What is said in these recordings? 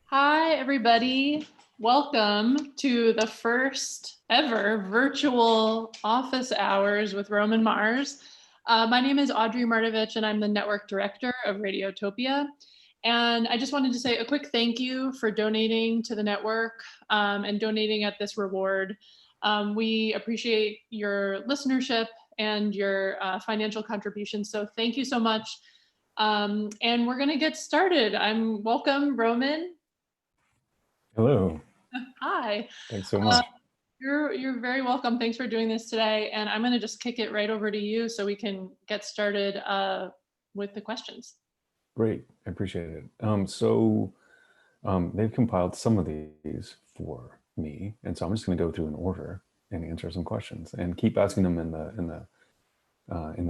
Hi, everybody. Welcome to the first ever virtual office hours with Roman Mars. My name is Audrey Martovich, and I'm the network director of Radiotopia. And I just wanted to say a quick thank you for donating to the network and donating at this reward. We appreciate your listenership and your financial contributions. So thank you so much. And we're going to get started. Welcome, Roman. Hello. Hi. Thanks so much. You're very welcome. Thanks for doing this today. And I'm going to just kick it right over to you so we can get started with the questions. Great. I appreciate it. They've compiled some of these for me, and so I'm just going to go through in order and answer some questions, and keep asking them in the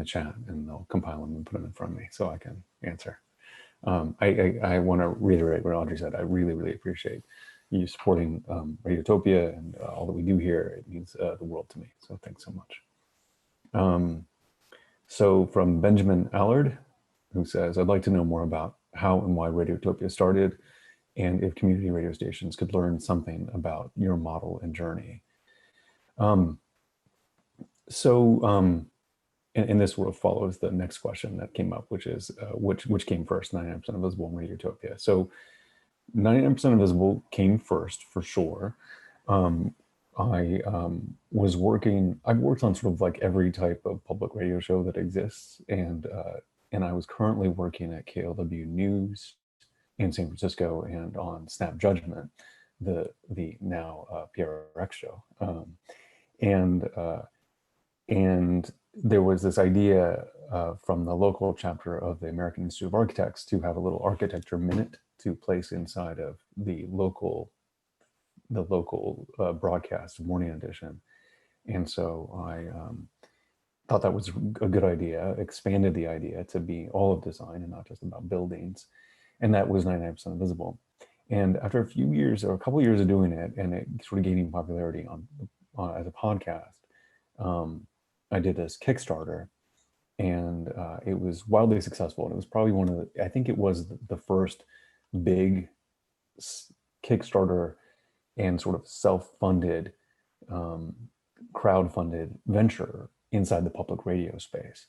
chat, and they'll compile them and put them in front of me so I can answer. I want to reiterate what Audrey said. I really appreciate you supporting Radiotopia and all that we do here. It means the world to me. So thanks so much. So from Benjamin Allard, who says, I'd like to know more about how and why Radiotopia started, and if community radio stations could learn something about your model and journey. And this sort of follows the next question that came up, which is, which came first, 99% of Visible and Radiotopia. So 99% of Visible came first, for sure. I've worked on sort of like every type of public radio show that exists, and I was currently working at KLW News in San Francisco and on Snap Judgment, the now PRX show, and there was this idea from the local chapter of the American Institute of Architects to have a little architecture minute to place inside of the local broadcast morning edition. And so I thought that was a good idea, expanded the idea to be all of design and not just about buildings. And that was 99% Visible. And after a few years or a couple of years of doing it, and it sort of gaining popularity as a podcast, I did this Kickstarter, and it was wildly successful. And it was probably I think it was the first big Kickstarter and sort of self-funded, crowd-funded venture inside the public radio space.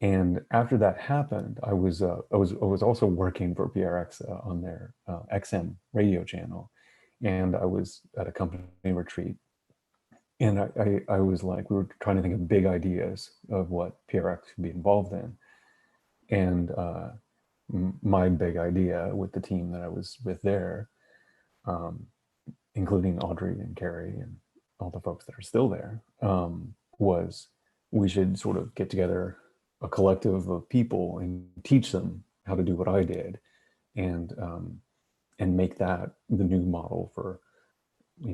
And after that happened, I was also working for PRX on their XM radio channel, and I was at a company retreat. And I was like, we were trying to think of big ideas of what PRX could be involved in. And my big idea with the team that I was with there, including Audrey and Carrie and all the folks that are still there, was we should sort of get together a collective of people and teach them how to do what I did, and make that the new model for,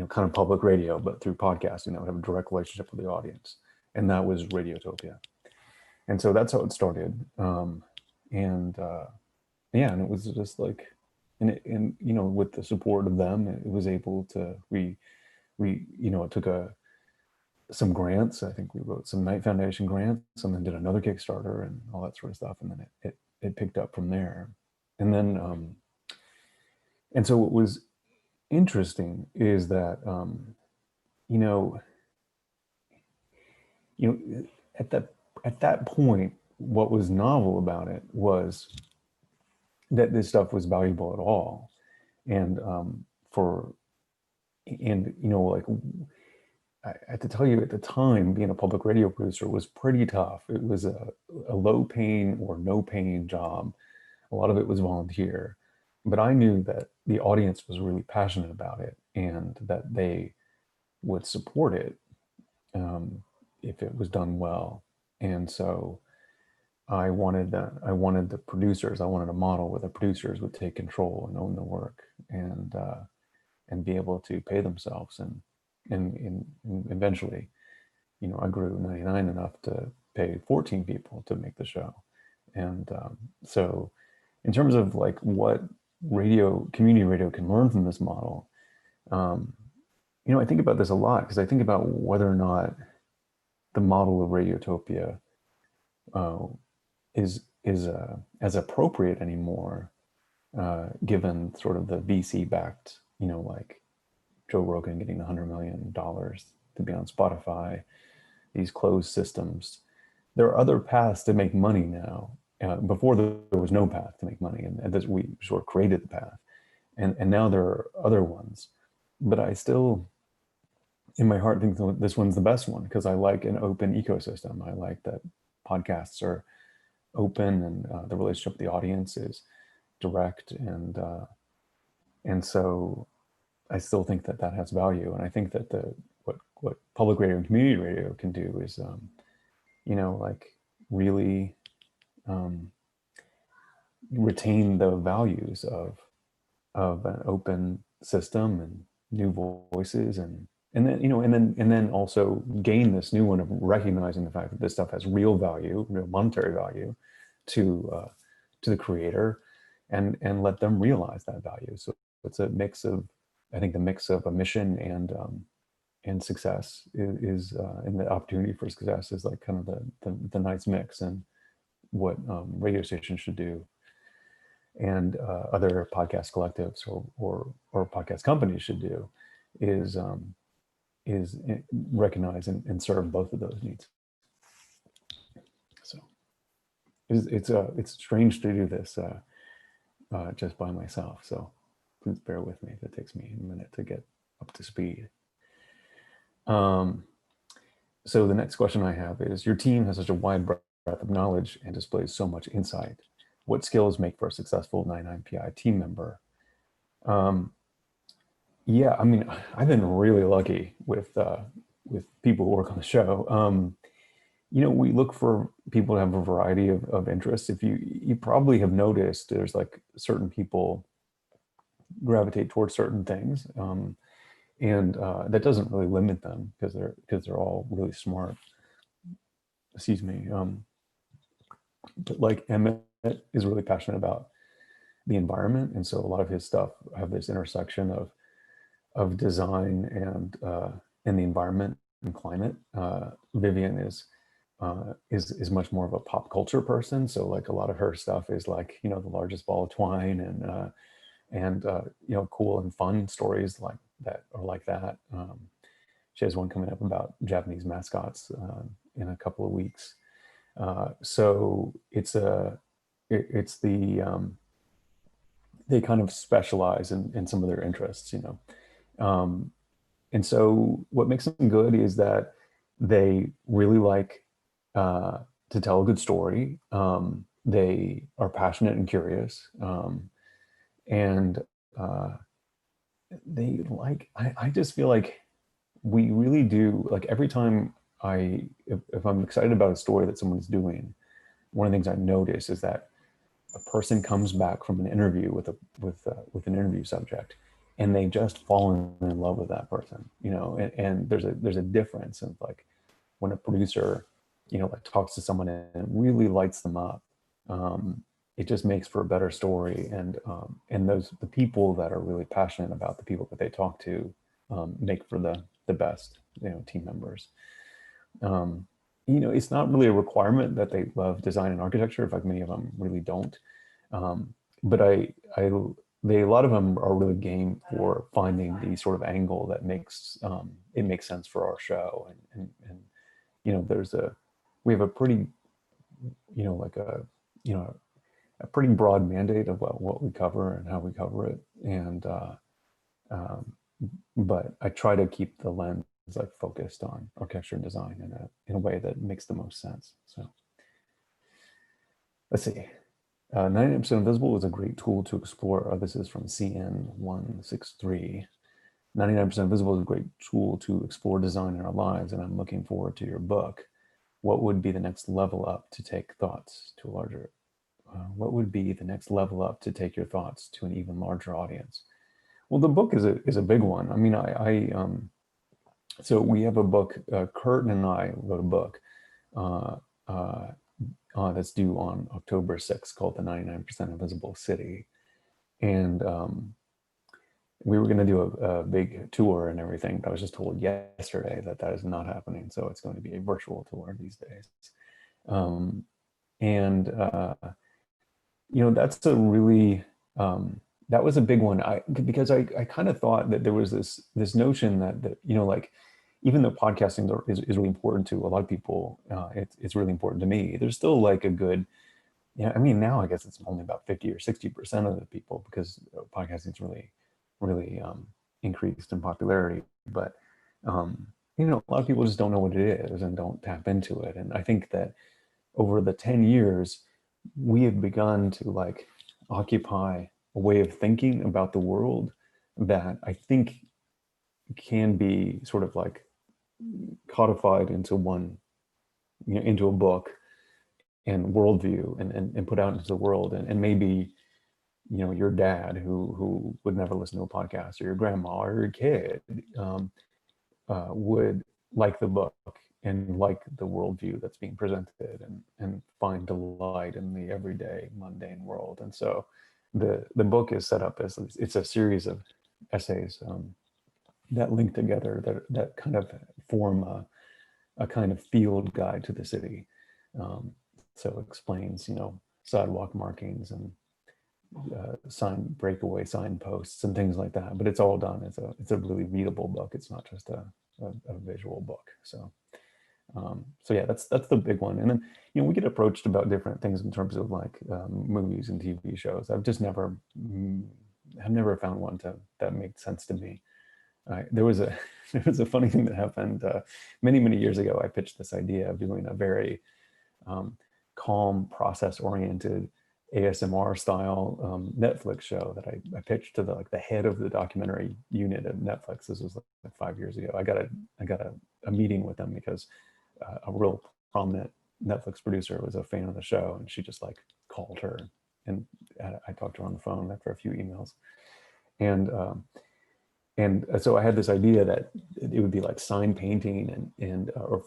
kind of public radio, but through podcasting that would have a direct relationship with the audience. And that was Radiotopia. And so that's how it started. And it was just like, and with the support of them, it was able to, it took some grants. I think we wrote some Knight Foundation grants, and then did another Kickstarter and all that sort of stuff. And then it picked up from there. And then, and so what was interesting is that, at that point, what was novel about it was that this stuff was valuable at all. And I have to tell you, at the time, being a public radio producer was pretty tough. It was a low paying or no paying job. A lot of it was volunteer, but I knew that the audience was really passionate about it, and that they would support it if it was done well. And so I wanted the producers, I wanted a model where the producers would take control and own the work, and be able to pay themselves. And eventually, I grew 99 enough to pay 14 people to make the show. And so in terms of like what community radio can learn from this model, I think about this a lot, because I think about whether or not the model of Radiotopia is as appropriate anymore given sort of the VC backed, like Joe Rogan getting $100 million to be on Spotify, these closed systems. There are other paths to make money now. Before there was no path to make money, and this, we sort of created the path, and now there are other ones. But I still, in my heart, think this one's the best one because I like an open ecosystem. I like that podcasts are open, and the relationship with the audience is direct, and so I still think that that has value. And I think that what public radio and community radio can do is, like really retain the values of an open system and new voices, and then and then also gain this new one of recognizing the fact that this stuff has real value, real monetary value to the creator, and let them realize that value. So it's a mix of, I think the mix of a mission and success is and the opportunity for success is like kind of the nice mix, and what radio stations should do, and other podcast collectives or podcast companies should do is recognize and serve both of those needs. So it's strange to do this just by myself. So please bear with me if it takes me a minute to get up to speed. So the next question I have is, your team has such a wide breadth of knowledge and displays so much insight. What skills make for a successful 99PI team member? Yeah, I mean, I've been really lucky with people who work on the show. We look for people to have a variety of interests. If you probably have noticed, there's like certain people gravitate towards certain things, and that doesn't really limit them because they're all really smart. Excuse me. But like Emmett is really passionate about the environment, and so a lot of his stuff have this intersection of design and the environment and climate. Vivian is much more of a pop culture person, so like a lot of her stuff is like the largest ball of twine, and cool and fun stories like that or like that. She has one coming up about Japanese mascots in a couple of weeks. So they kind of specialize in some of their interests, and so what makes them good is that they really like to tell a good story. They are passionate and curious, and they like. I just feel like we really do, like every time if I'm excited about a story that someone's doing, one of the things I notice is that a person comes back from an interview with an interview subject, and they just fall in love with that person, and there's a difference in like when a producer, like talks to someone and it really lights them up. It just makes for a better story, and the people that are really passionate about the people that they talk to make for the best team members. It's not really a requirement that they love design and architecture. In fact, many of them really don't. But a lot of them are really game for finding the sort of angle that makes it makes sense for our show. And we have a pretty, like a pretty broad mandate of what we cover and how we cover it. And but I try to keep the lens like focused on architecture and design in a way that makes the most sense. So let's see. 99% Invisible was a great tool to explore. This is from CN163. 99% Invisible is a great tool to explore design in our lives, and I'm looking forward to your book. What would be the next level up to take thoughts to a larger? What would be the next level up to take your thoughts to an even larger audience? Well, the book is a big one. I mean, so we have a book. Kurt and I wrote a book that's due on October 6th called The 99% Invisible City. And we were going to do a big tour and everything, but I was just told yesterday that is not happening. So it's going to be a virtual tour these days. And that's a really That was a big one. Because I kind of thought that there was this notion that like, even though podcasting is really important to a lot of people, it's really important to me. There's still like a good, I mean, now I guess it's only about 50 or 60% of the people, because podcasting's really increased in popularity. But a lot of people just don't know what it is and don't tap into it. And I think that over the 10 years, we have begun to like occupy a way of thinking about the world that I think can be sort of like codified into into a book and worldview, and put out into the world. And maybe, your dad who would never listen to a podcast, or your grandma, or your kid, would like the book and like the worldview that's being presented, and find delight in the everyday mundane world. And so the book is set up as, it's a series of essays that link together, that kind of form a kind of field guide to the city. So it explains, sidewalk markings and breakaway signposts and things like that. But it's all done. It's a really readable book. It's not just a visual book. So yeah, that's the big one. And then we get approached about different things in terms of like movies and TV shows. I've never found one that made sense to me. There was a funny thing that happened many years ago. I pitched this idea of doing a very calm, process-oriented, ASMR style Netflix show that I pitched to the head of the documentary unit at Netflix. This was like 5 years ago. I got a meeting with them because a real prominent Netflix producer was a fan of the show, and she just like called her, and I talked to her on the phone after a few emails, and so I had this idea that it would be like sign painting or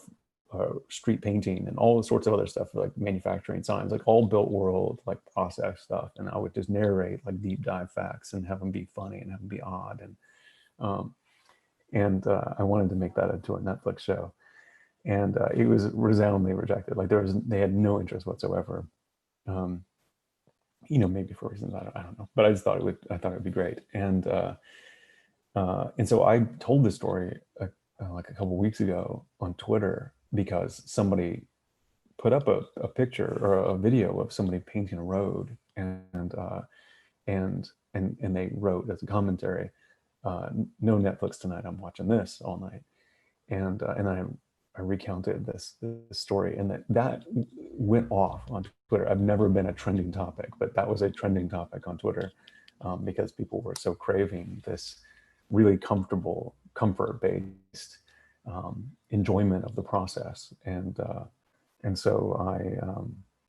street painting and all sorts of other stuff, like manufacturing signs, like all built world, like process stuff. And I would just narrate like deep dive facts and have them be funny and have them be odd. And I wanted to make that into a Netflix show. And it was resoundingly rejected. Like they had no interest whatsoever. Maybe for reasons I don't know, but I just thought it would be great. And so I told this story like a couple of weeks ago on Twitter, because somebody put up a picture or a video of somebody painting a road, and they wrote as a commentary, "No Netflix tonight. I'm watching this all night." And then I recounted this story, and that went off on Twitter. I've never been a trending topic, but that was a trending topic on Twitter, because people were so craving this really comfortable, comfort-based enjoyment of the process. And so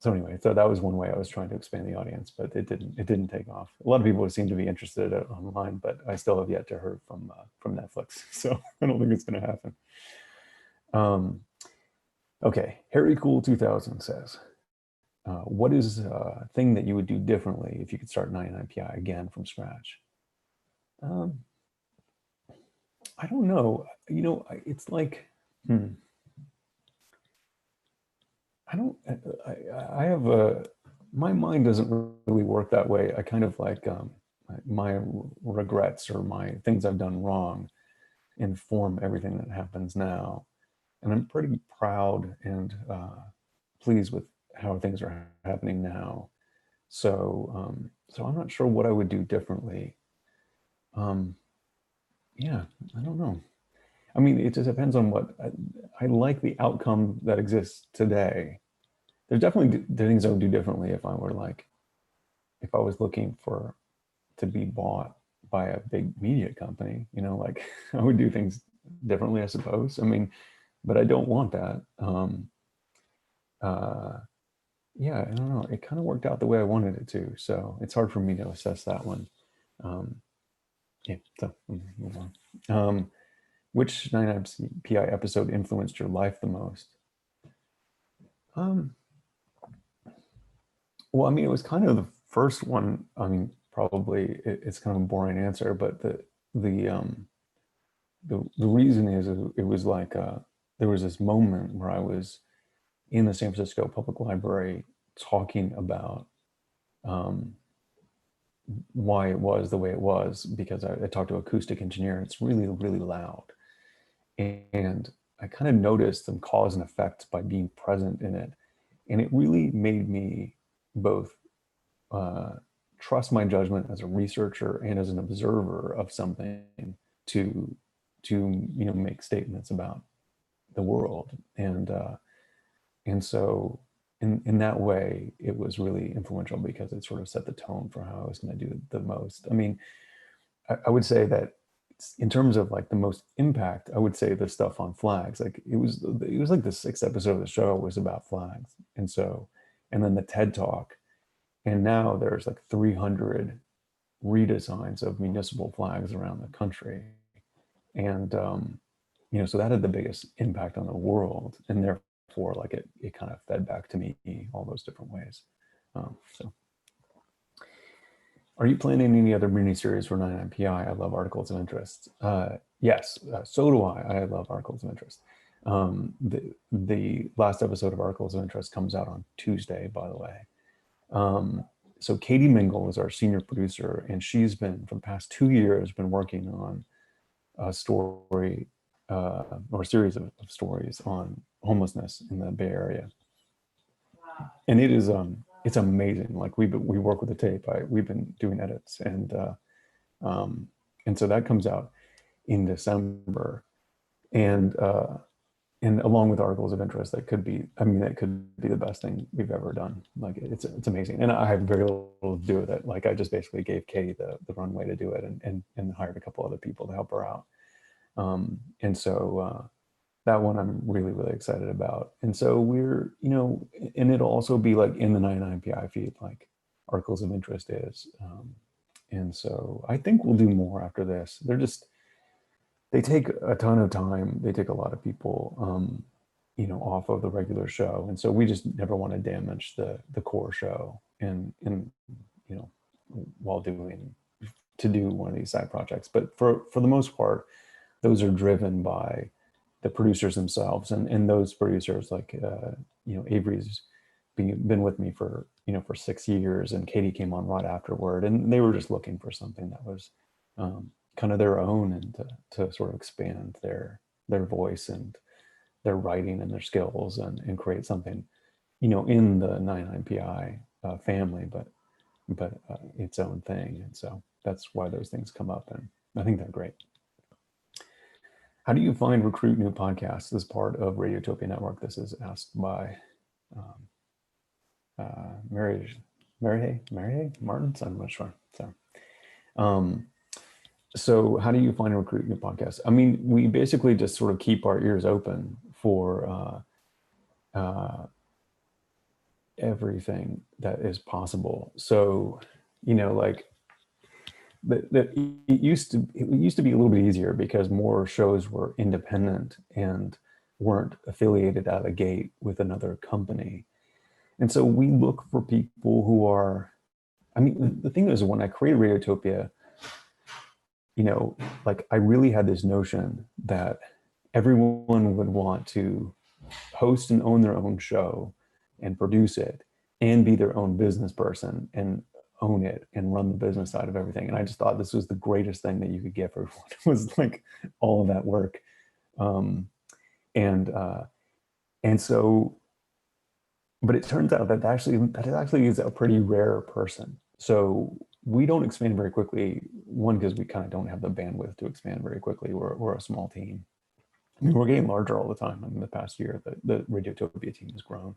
so anyway, so that was one way I was trying to expand the audience, but it didn't take off. A lot of people seem to be interested online, but I still have yet to hear from Netflix, so I don't think it's going to happen. Okay, Harry Cool 2000 says, what is a thing that you would do differently if you could start 99PI again from scratch? I don't know. It's like, I have my mind doesn't really work that way. I kind of like my regrets or my things I've done wrong inform everything that happens now. And I'm pretty proud and pleased with how things are happening now. So, so I'm not sure what I would do differently. Yeah, I don't know. I mean, it just depends on what I like the outcome that exists today. There's definitely things I would do differently if I was looking to be bought by a big media company, like I would do things differently, I suppose. I mean, but I don't want that. Yeah, I don't know. It kind of worked out the way I wanted it to, so it's hard for me to assess that one. Yeah, so move on. Which 99PI episode influenced your life the most? Well, I mean, it was kind of the first one. I mean, probably it's kind of a boring answer, but the reason is it was like there was this moment where I was in the San Francisco Public Library talking about why it was the way it was, because I talked to an acoustic engineer, and it's really, really loud. And I kind of noticed some cause and effect by being present in it. And it really made me both trust my judgment as a researcher and as an observer of something to make statements about the world. And so in that way, it was really influential because it sort of set the tone for how I was going to do the most. I mean, I would say that in terms of like the most impact, I would say the stuff on flags. Like it was like the 6th episode of the show was about flags, and then the TED Talk, and now there's like 300 redesigns of municipal flags around the country, and so that had the biggest impact on the world, and therefore like it kind of fed back to me all those different ways. So. Are you planning any other miniseries for 99PI? I love articles of interest. Yes, so do I. I love articles of interest. The last episode of Articles of Interest comes out on Tuesday, by the way. So Katie Mingle is our senior producer, and she's been, for the past 2 years, been working on a story or a series of stories on homelessness in the Bay Area. And it is it's amazing. Like we work with the tape. We've been doing edits, and so that comes out in December, and along with articles of interest, that could be the best thing we've ever done. Like it's amazing, and I have very little to do with it. Like I just basically gave Katie the runway to do it, and hired a couple other people to help her out, and so. That one I'm really, really excited about. And so we're, and it'll also be like in the 99PI feed, like articles of interest is. And so I think we'll do more after this. They take a ton of time. They take a lot of people, off of the regular show. And so we just never want to damage the core show and while to do one of these side projects. But for the most part, those are driven by the producers themselves, and those producers, like Avery's been with me for 6 years, and Katie came on right afterward, and they were just looking for something that was kind of their own, and to sort of expand their voice and their writing and their skills, and create something in the 99PI family, but its own thing. And so that's why those things come up, and I think they're great. How do you find recruit new podcasts as part of Radiotopia Network? This is asked by Mary Martins. I'm not sure. So how do you find and recruit new podcasts? I mean, we basically just sort of keep our ears open for everything that is possible. So, like it used to be a little bit easier because more shows were independent and weren't affiliated out of the gate with another company. And so we look for people who are, the thing is, when I created Radiotopia, like I really had this notion that everyone would want to host and own their own show and produce it and be their own business person and own it and run the business side of everything. And I just thought this was the greatest thing that you could get for everyone. It was like all of that work. And so, but it turns out that actually is a pretty rare person. So we don't expand very quickly. One, because we kind of don't have the bandwidth to expand very quickly. We're a small team. I mean, we're getting larger all the time. In the past year, the Radiotopia team has grown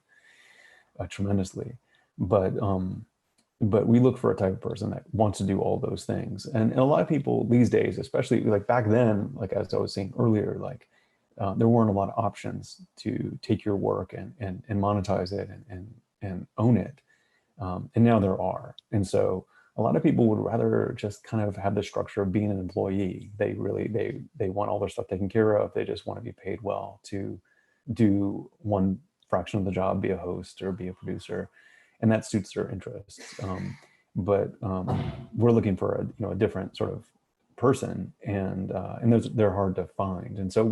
tremendously. But we look for a type of person that wants to do all those things. And a lot of people these days, especially like back then, like as I was saying earlier, like there weren't a lot of options to take your work and monetize it and own it. And now there are. And so a lot of people would rather just kind of have the structure of being an employee. They want all their stuff taken care of. They just want to be paid well to do one fraction of the job, be a host or be a producer, and that suits their interests. But we're looking for a different sort of person, and they're hard to find. And so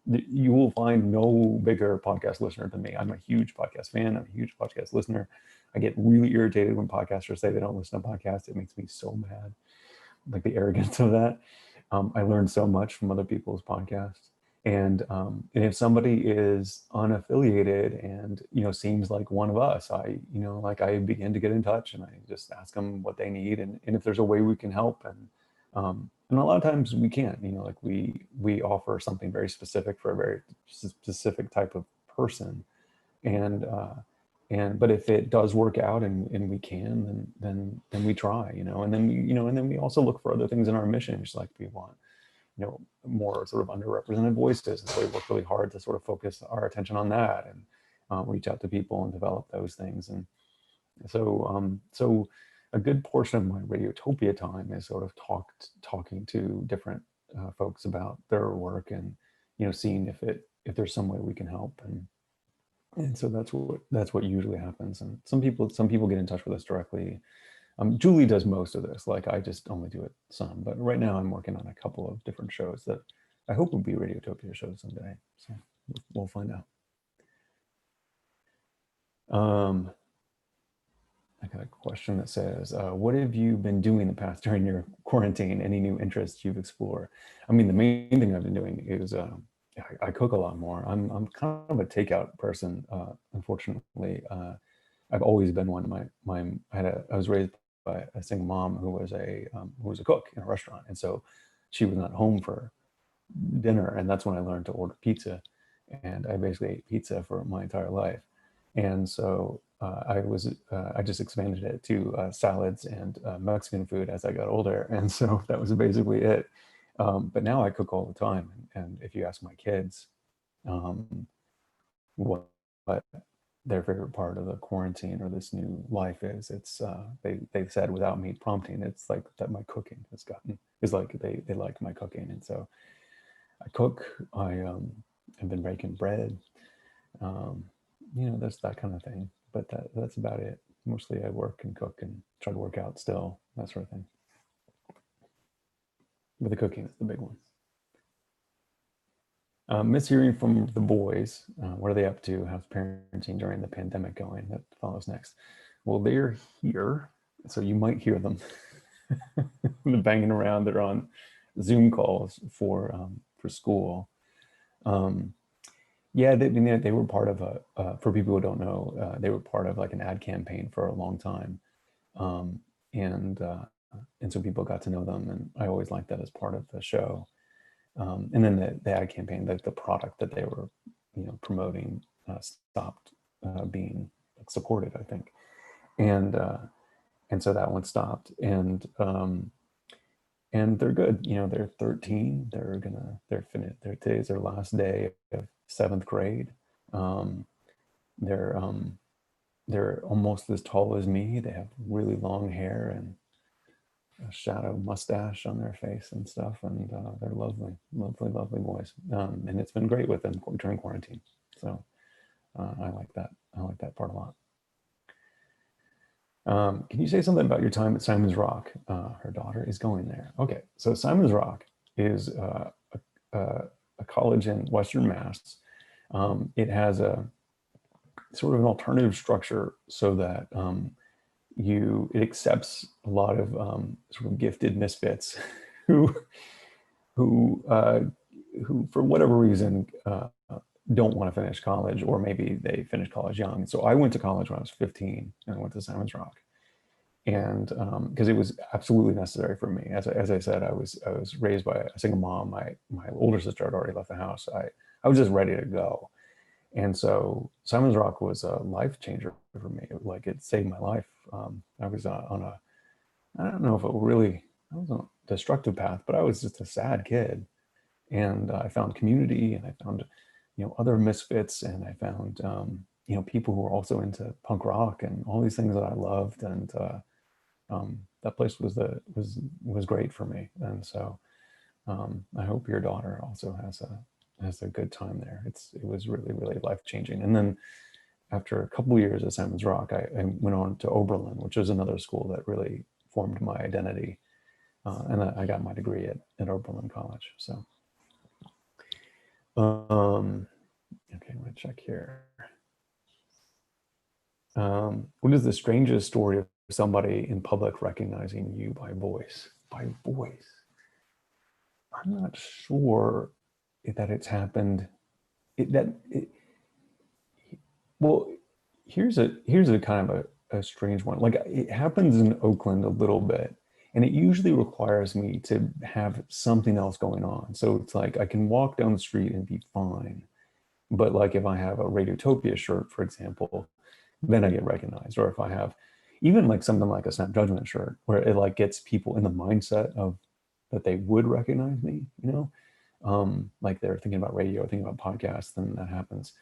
you will find no bigger podcast listener than me. I'm a huge podcast fan. I'm a huge podcast listener. I get really irritated when podcasters say they don't listen to podcasts. It makes me so mad, like the arrogance of that. I learned so much from other people's podcasts. And if somebody is unaffiliated and, seems like one of us, I begin to get in touch and I just ask them what they need, and if there's a way we can help. And a lot of times we can't, like we offer something very specific for a very specific type of person. And but if it does work out and we can, then we try, and then we also look for other things in our mission, just like we want, more sort of underrepresented voices. And so we work really hard to sort of focus our attention on that, and reach out to people and develop those things. And so a good portion of my Radiotopia time is sort of talking to different folks about their work, and seeing if there's some way we can help. And so that's what usually happens. And some people get in touch with us directly. Julie does most of this. Like, I just only do it some. But right now I'm working on a couple of different shows that I hope will be Radiotopia shows someday. So we'll find out. I got a question that says, what have you been doing the past during your quarantine? Any new interests you've explored? I mean, the main thing I've been doing is I cook a lot more. I'm kind of a takeout person, unfortunately. I've always been one. I was raised by a single mom who was a cook in a restaurant, and so she was not home for dinner, and that's when I learned to order pizza, and I basically ate pizza for my entire life. And so I just expanded it to salads and Mexican food as I got older, and so that was basically it. But now I cook all the time, and if you ask my kids what their favorite part of the quarantine or this new life is, it's they said without me prompting, it's like that my cooking is like they like my cooking. And so I cook. I've been baking bread, that's that kind of thing. But that's about it. Mostly I work and cook and try to work out still, that sort of thing. But the cooking is the big one. Miss hearing from the boys. What are they up to? How's parenting during the pandemic going? That follows next. Well, they're here, so you might hear them they're banging around. They're on Zoom calls for school. Yeah, they were part of for people who don't know, they were part of like an ad campaign for a long time. And so people got to know them, and I always liked that as part of the show. And then the ad campaign, the product that they were, promoting, stopped being supported, I think, and so that one stopped. And they're good. They're 13. They're finished. Today's their last day of 7th grade. They're almost as tall as me. They have really long hair and a shadow mustache on their face and stuff, and they're lovely boys. And it's been great with them during quarantine. So I like that part a lot. Can you say something about your time at Simon's Rock? Her daughter is going there. Okay, so Simon's Rock is a college in Western Mass. It has a sort of an alternative structure so that it accepts a lot of sort of gifted misfits who for whatever reason don't want to finish college, or maybe they finished college young. So I went to college when I was 15, and I went to Simon's Rock, and because it was absolutely necessary for me. As I said, I was raised by a single mom. My older sister had already left the house. I was just ready to go. And so Simon's Rock was a life changer for me. Like, it saved my life. I was on I don't know if I was on a destructive path, but I was just a sad kid. And I found community, and I found, other misfits, and I found, people who were also into punk rock and all these things that I loved. And that place was great for me. And so I hope your daughter also has a good time there. It was really, really life-changing. And then after a couple of years at Simon's Rock, I went on to Oberlin, which is another school that really formed my identity. And I got my degree at Oberlin College. So, okay, I'm gonna check here. What is the strangest story of somebody in public recognizing you by voice? By voice. I'm not sure that it's happened. Well, here's a kind of a strange one. Like it happens in Oakland a little bit, and it usually requires me to have something else going on. So it's like I can walk down the street and be fine. But like if I have a Radiotopia shirt, for example, then I get recognized. Or if I have even like something like a Snap Judgment shirt, where it like gets people in the mindset of that they would recognize me, like they're thinking about radio, thinking about podcasts, then that happens.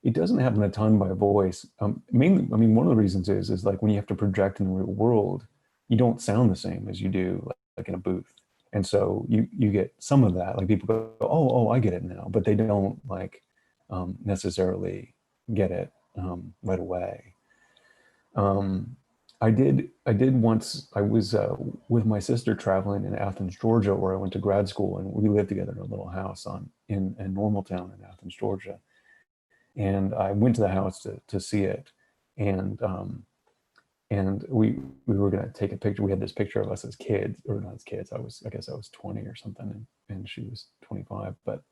It doesn't happen a ton by voice. Mainly, I mean, one of the reasons is like when you have to project in the real world, you don't sound the same as you do like in a booth. And so you get some of that. Like people go, oh, I get it now, but they don't like necessarily get it right away. I did once. I was with my sister traveling in Athens, Georgia, where I went to grad school, and we lived together in a little house in Normaltown in Athens, Georgia. And I went to the house to see it, and we were gonna take a picture. We had this picture of us as kids, or not as kids. I guess I was 20 or something, and she was 25. But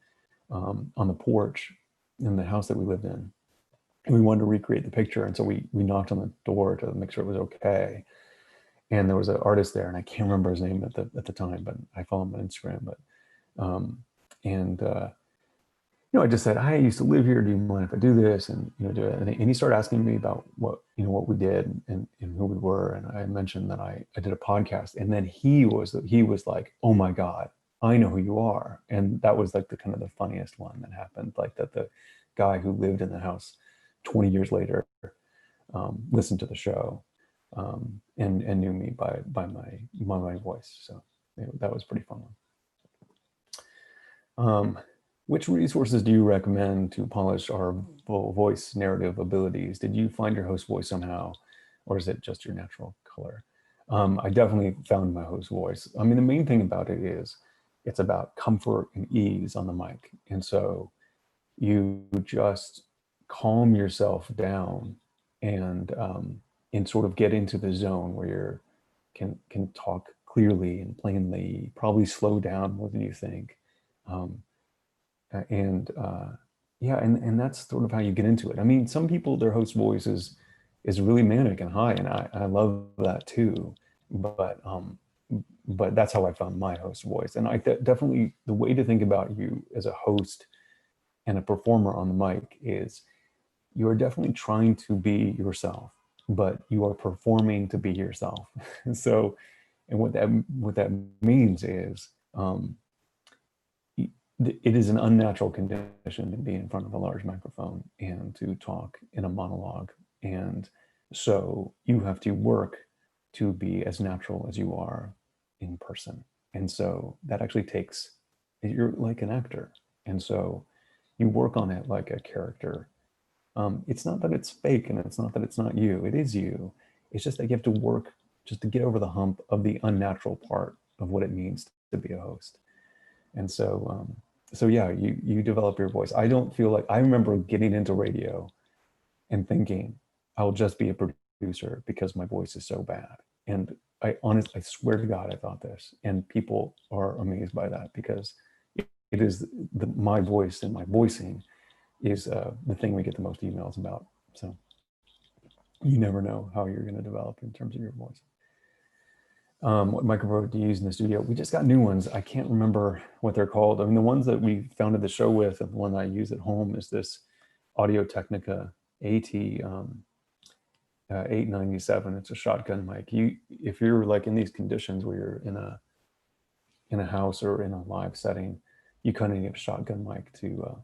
on the porch in the house that we lived in, and we wanted to recreate the picture, and so we knocked on the door to make sure it was okay. And there was an artist there, and I can't remember his name at the time, but I follow him on Instagram. But and I just said, I used to live here. Do you mind if I do this? And, do it. And he started asking me about what we did and who we were. And I mentioned that I did a podcast. And then he was like, oh my God, I know who you are. And that was like the kind of the funniest one that happened. Like that the guy who lived in the house 20 years later listened to the show and knew me by my voice. So that was pretty fun one. Which resources do you recommend to polish our voice narrative abilities? Did you find your host voice somehow, or is it just your natural color? I definitely found my host voice. I mean, the main thing about it is it's about comfort and ease on the mic. And so you just calm yourself down and sort of get into the zone where can talk clearly and plainly, probably slow down more than you think. And that's sort of how you get into it. I mean, some people, their host voice is really manic and high, and I love that too. But that's how I found my host voice. And I definitely, the way to think about you as a host and a performer on the mic is you are definitely trying to be yourself, but you are performing to be yourself. So, and what that means is it is an unnatural condition to be in front of a large microphone and to talk in a monologue. And so you have to work to be as natural as you are in person. And so that actually takes, you're like an actor. And so you work on it like a character. It's not that it's fake and it's not that it's not you. It is you. It's just that you have to work just to get over the hump of the unnatural part of what it means to be a host. And so yeah, you develop your voice. I don't feel like, I remember getting into radio and thinking I'll just be a producer because my voice is so bad. And I swear to God, I thought this, and people are amazed by that because it is my voice and my voicing is the thing we get the most emails about. So you never know how you're going to develop in terms of your voice. What microphone do you use in the studio? We just got new ones. I can't remember what they're called. I mean, the ones that we founded the show with and the one I use at home is this Audio Technica AT 897. It's a shotgun mic. If you're like in these conditions where you're in a house or in a live setting, you kind of need a shotgun mic to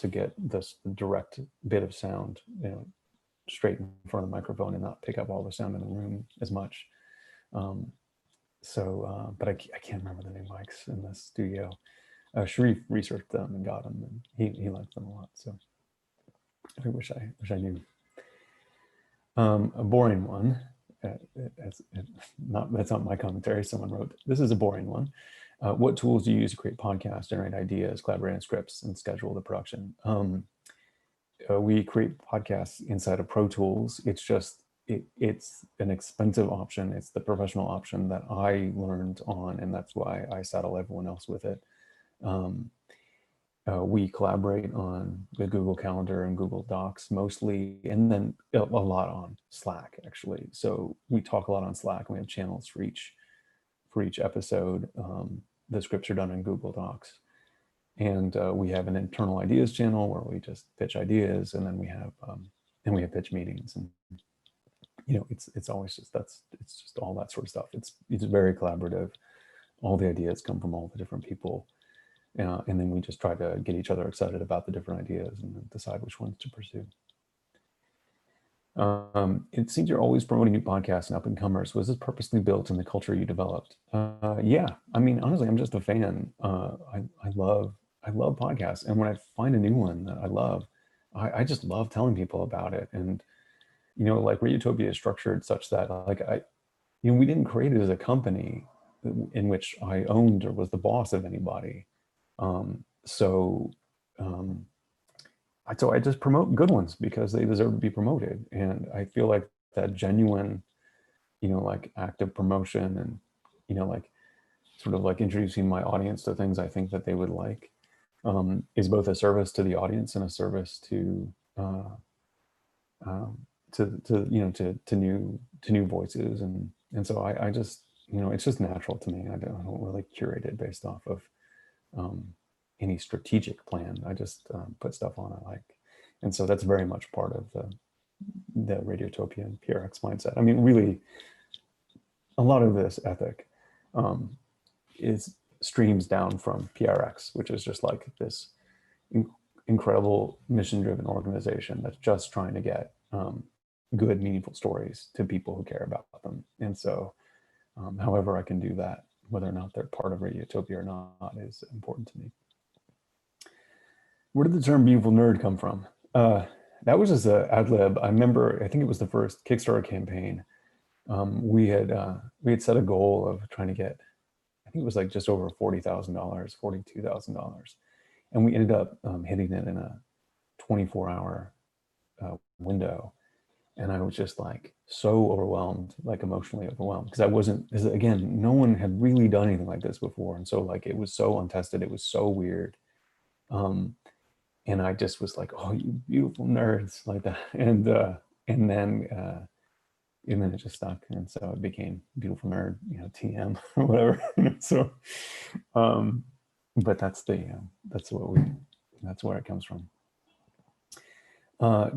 get this direct bit of sound, straight in front of the microphone and not pick up all the sound in the room as much. But I can't remember the new mics in the studio. Sharif researched them and got them, and he liked them a lot. So I wish I knew. A boring one. That's not my commentary. Someone wrote, this is a boring one. What tools do you use to create podcasts, generate ideas, collaborate on scripts, and schedule the production? we create podcasts inside of Pro Tools. It's just it's an expensive option. It's the professional option that I learned on, and that's why I saddle everyone else with it. Um, we collaborate on the Google Calendar and Google Docs mostly, and then a lot on Slack actually. So we talk a lot on Slack, and we have channels for each episode. The scripts are done in Google Docs, and we have an internal ideas channel where we just pitch ideas, and then we have pitch meetings, and it's always just it's just all that sort of stuff. It's very collaborative. All the ideas come from all the different people. And then we just try to get each other excited about the different ideas and then decide which ones to pursue. It seems you're always promoting new podcasts and up and comers. Was this purposely built in the culture you developed? Yeah, I mean, honestly, I'm just a fan. I love podcasts, and when I find a new one that I love, I just love telling people about it. And like Radiotopia is structured such that we didn't create it as a company in which I owned or was the boss of anybody. So I just promote good ones because they deserve to be promoted. And I feel like that genuine, like active promotion and, like sort of like introducing my audience to things I think that they would like, is both a service to the audience and a service to new voices. And so I just, it's just natural to me. I don't really curate it based off of, any strategic plan. I just put stuff on I like. And so that's very much part of the Radiotopia and PRX mindset. I mean, really, a lot of this ethic is streams down from PRX, which is just like this incredible mission-driven organization that's just trying to get good, meaningful stories to people who care about them. And so however I can do that, whether or not they're part of Radiotopia or not, is important to me. Where did the term beautiful nerd come from? That was just an ad lib. I remember, I think it was the first Kickstarter campaign. We had set a goal of trying to get, I think it was like just over $40,000, $42,000. And we ended up hitting it in a 24-hour window. And I was just like so overwhelmed, like emotionally overwhelmed, because again, no one had really done anything like this before. And so like, it was so untested, it was so weird. And I just was like, oh, you beautiful nerds, like that. And then it just stuck. And so it became beautiful nerd, TM or whatever. So, but that's where it comes from.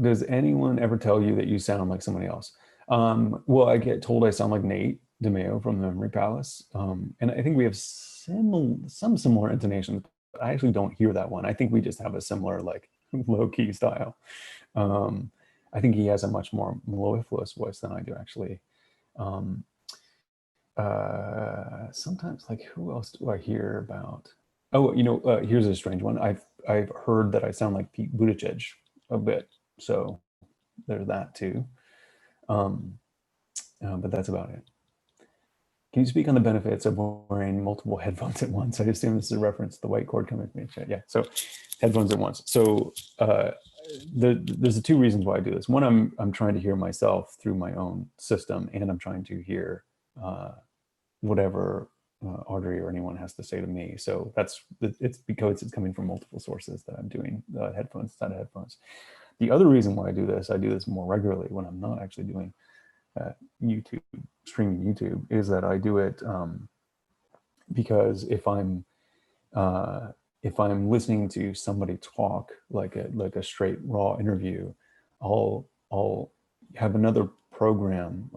Does anyone ever tell you that you sound like somebody else? Well, I get told I sound like Nate DeMeo from the Memory Palace. And I think we have some similar intonations. I actually don't hear that one. I think we just have a similar like low-key style. I think he has a much more mellifluous voice than I do actually. Sometimes like who else do I hear about? Oh, here's a strange one. I've heard that I sound like Pete Buttigieg a bit. So there's that too. But that's about it. Can you speak on the benefits of wearing multiple headphones at once? I assume this is a reference to the white cord coming from me. Yeah, so headphones at once. So there's the two reasons why I do this. One, I'm trying to hear myself through my own system, and I'm trying to hear whatever Audrey or anyone has to say to me. So it's because it's coming from multiple sources that I'm doing headphones instead of headphones. The other reason why I do this more regularly when I'm not actually doing YouTube, streaming YouTube, is that I do it because if I'm listening to somebody talk like a straight raw interview, I'll have another program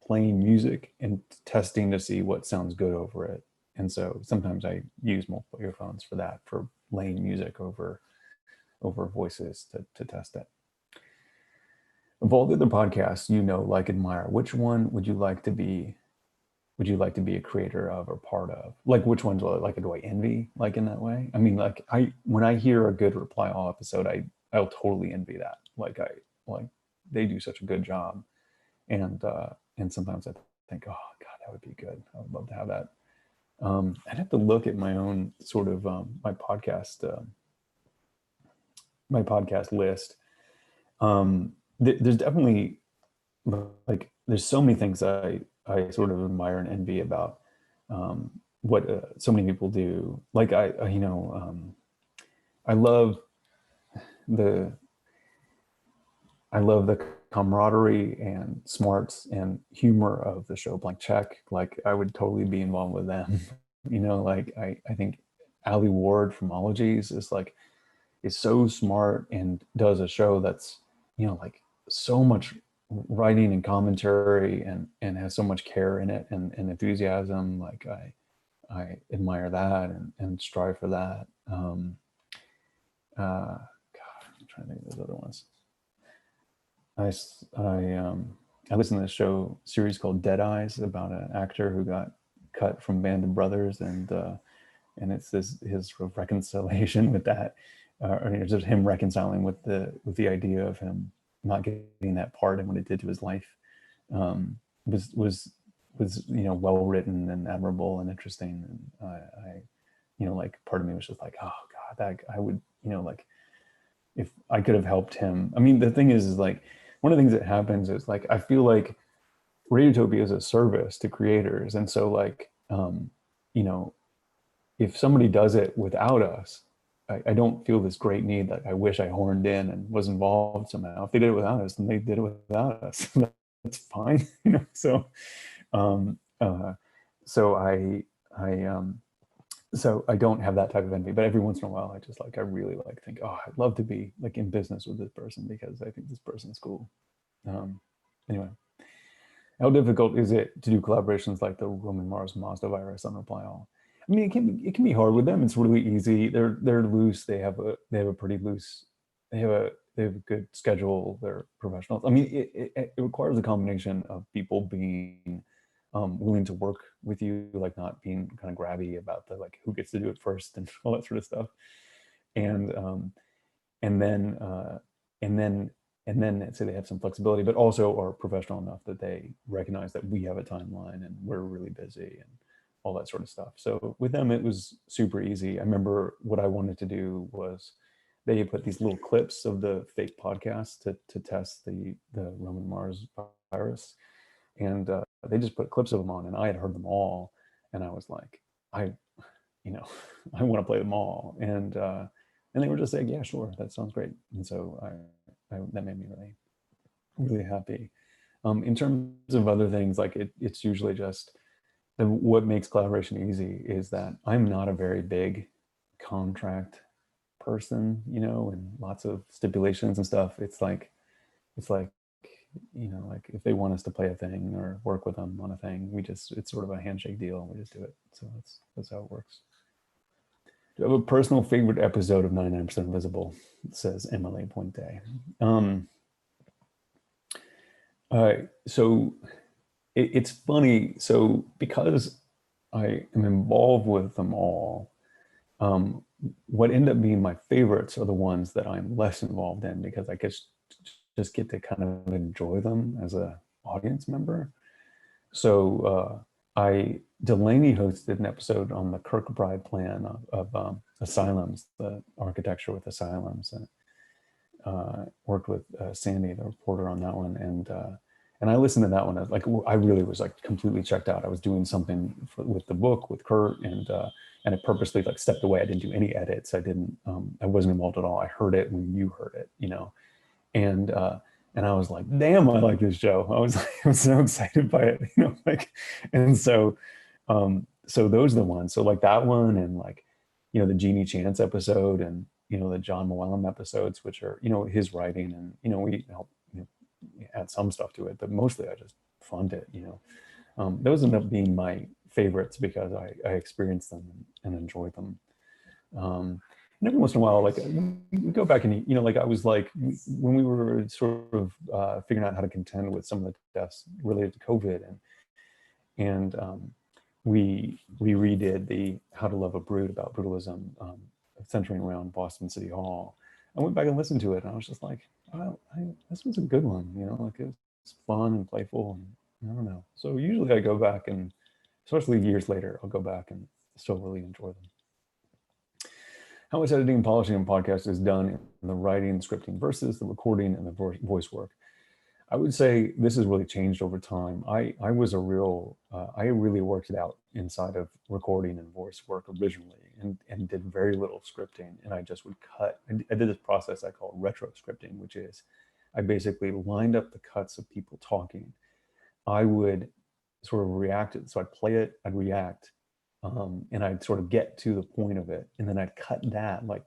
playing music and testing to see what sounds good over it. And so sometimes I use multiple earphones for that, for laying music over voices to test it. Of all the other podcasts like, admire, which one would you like to be a creator of or part of? Like, which ones do I envy, like, in that way? I mean, like, when I hear a good Reply All episode, I'll totally envy that. Like they do such a good job. And sometimes I think, oh God, that would be good. I would love to have that. I'd have to look at my own sort of my podcast list. there's definitely like there's so many things I sort of admire and envy about what so many people do. Like I love the I love the camaraderie and smarts and humor of the show Blank Check. Like I would totally be involved with them. Like I think Ali Ward from Ologies is so smart and does a show that's, like so much writing and commentary and has so much care in it and enthusiasm. Like I admire that and strive for that. God, I'm trying to think of those other ones. I listened to this series called Dead Eyes about an actor who got cut from Band of Brothers, and it's his sort of reconciliation with that, or it's just him reconciling with the idea of him not getting that part and what it did to his life. Was well written and admirable and interesting, and like part of me was just like, oh God, that I would like if I could have helped him. I mean, the thing is like one of the things that happens is like I feel like Radiotopia is a service to creators, and so like if somebody does it without us, I don't feel this great need that I wish I horned in and was involved somehow. If they did it without us, then they did it without us. That's fine, So, um, uh, so so I don't have that type of envy. But every once in a while, I really think, oh, I'd love to be like in business with this person because I think this person is cool. Anyway, how difficult is it to do collaborations like the Roman Mars Mazda virus on Reply All? I mean, it can be hard with them. It's really easy. They're loose. They have a pretty loose. They have a good schedule. They're professionals. I mean, it requires a combination of people being willing to work with you, like not being kind of grabby about the like who gets to do it first and all that sort of stuff, and and then and then and then say they have some flexibility, but also are professional enough that they recognize that we have a timeline and we're really busy and all that sort of stuff. So with them, it was super easy. I remember what I wanted to do was they put these little clips of the fake podcast to test the Roman Mars virus. And they just put clips of them on and I had heard them all. And I was like, I want to play them all. And they were just like, yeah, sure, that sounds great. And so that made me really, really happy. In terms of other things, like it's usually just what makes collaboration easy is that I'm not a very big contract person, and lots of stipulations and stuff. It's like, like if they want us to play a thing or work with them on a thing, it's sort of a handshake deal. We just do it. So that's how it works. Do you have a personal favorite episode of 99% Invisible? Says Emily Pointe. So it's funny. So because I am involved with them all, what end up being my favorites are the ones that I'm less involved in because I just get to kind of enjoy them as a audience member. So Delaney hosted an episode on the Kirkbride plan of asylums, the architecture with asylums, and worked with Sandy, the reporter, on that one. And I listened to that one. I really was like completely checked out. I was doing something with the book with Kurt, and I purposely like stepped away. I didn't do any edits. I wasn't involved at all. I heard it when you heard it, and I was like, damn, I like this show. I was so excited by it, and so those are the ones. So like that one, and like, the Jeannie Chance episode, and the John Llewellyn episodes, which are his writing, and we help add some stuff to it, but mostly I just fund it. Those end up being my favorites because I experienced them and enjoyed them. And every once in a while, like we go back and like I was like when we were sort of figuring out how to contend with some of the deaths related to COVID, and we redid the How to Love a Brood about brutalism, centering around Boston City Hall. I went back and listened to it, and I was just like, oh, this was a good one, like it's fun and playful, and I don't know. So usually I go back, and especially years later, I'll go back and still really enjoy them. How much editing and polishing in podcast is done in the writing and scripting versus the recording and the voice work? I would say this has really changed over time. I was a real, I really worked it out inside of recording and voice work originally, and did very little scripting. And I just would cut. I did this process I call retro scripting, which is I basically lined up the cuts of people talking. I would sort of react it. So I'd play it, I'd react, and I'd sort of get to the point of it, and then I'd cut that like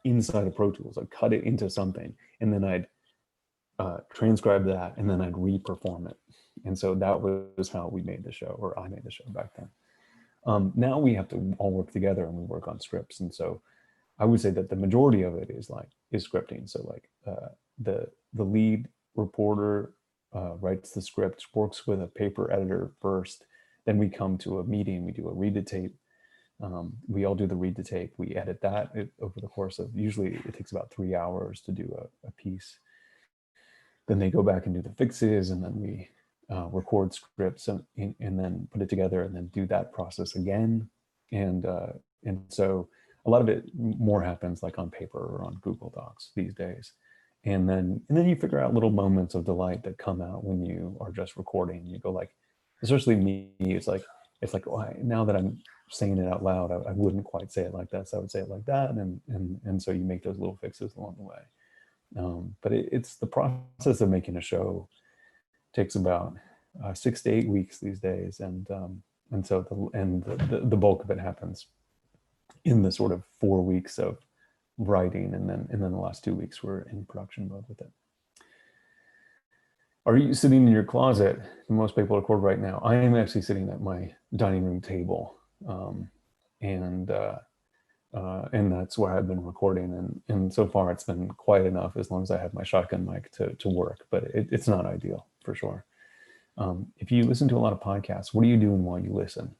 inside of Pro Tools. I'd cut it into something, and then I'd transcribe that, and then I'd re-perform it. And so that was how we made the show, or I made the show back then. Now we have to all work together and we work on scripts. And so I would say that the majority of it is scripting. So like the lead reporter writes the script, works with a paper editor first, then we come to a meeting, we do a read to tape. We all do the read to tape, we edit that over the course of, usually it takes about 3 hours to do a piece. Then they go back and do the fixes, and then we record scripts and then put it together, and then do that process again. And so a lot of it more happens like on paper or on Google Docs these days. And then you figure out little moments of delight that come out when you are just recording. You go like, especially me, it's like oh, now that I'm saying it out loud, I wouldn't quite say it like that, so I would say it like that, and so you make those little fixes along the way. But it's the process of making a show takes about 6 to 8 weeks these days, and so the bulk of it happens in the sort of 4 weeks of writing, and then the last 2 weeks we're in production mode with it. Are you sitting in your closet? Most people record right now. I am actually sitting at my dining room table, and that's where I've been recording, and so far it's been quiet enough as long as I have my shotgun mic to work, but it's not ideal for sure. If you listen to a lot of podcasts, what are you doing while you listen?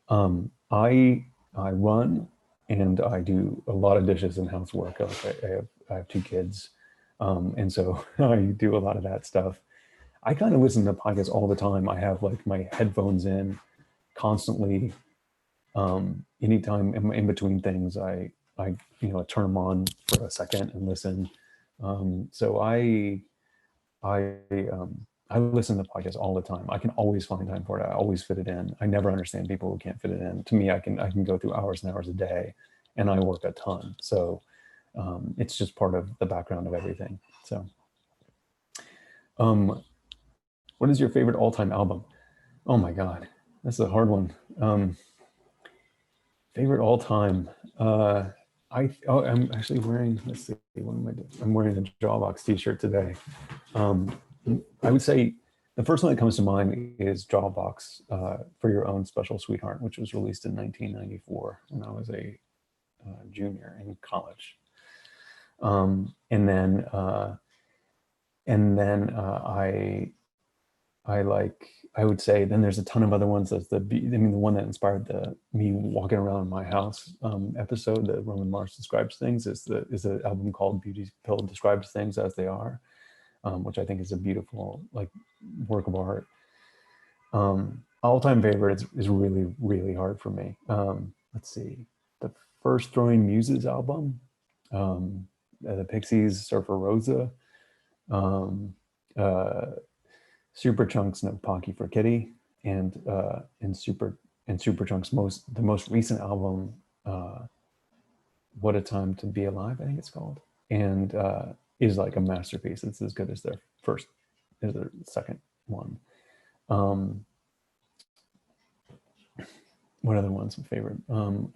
I run, and I do a lot of dishes and housework. I have 2 kids, and so I do a lot of that stuff. I kind of listen to podcasts all the time. I have like my headphones in constantly. Anytime in between things, I turn them on for a second and listen. So I listen to podcasts all the time. I can always find time for it. I always fit it in. I never understand people who can't fit it in. To me, I can go through hours and hours a day, and I work a ton. So it's just part of the background of everything. So what is your favorite all-time album? Oh my God, that's a hard one. Favorite all-time. I'm actually wearing, let's see, what am I doing? I'm wearing a Jawbox t-shirt today. I would say the first one that comes to mind is Jawbox, For Your Own Special Sweetheart, which was released in 1994 when I was a junior in college. And then I would say then there's a ton of other ones. There's the one that inspired me walking around my house episode that Roman Mars describes things is the album called Beauty Pill Describes Things as They Are, which I think is a beautiful work of art. All-time favorite is really, really hard for me. Let's see, the first Throwing Muses album, the Pixies, Surfer Rosa, Superchunk's No Pocky for Kitty, and Superchunk's the most recent album, What a Time to Be Alive, I think it's called, and is like a masterpiece. It's as good as their second one. What other one's my favorite?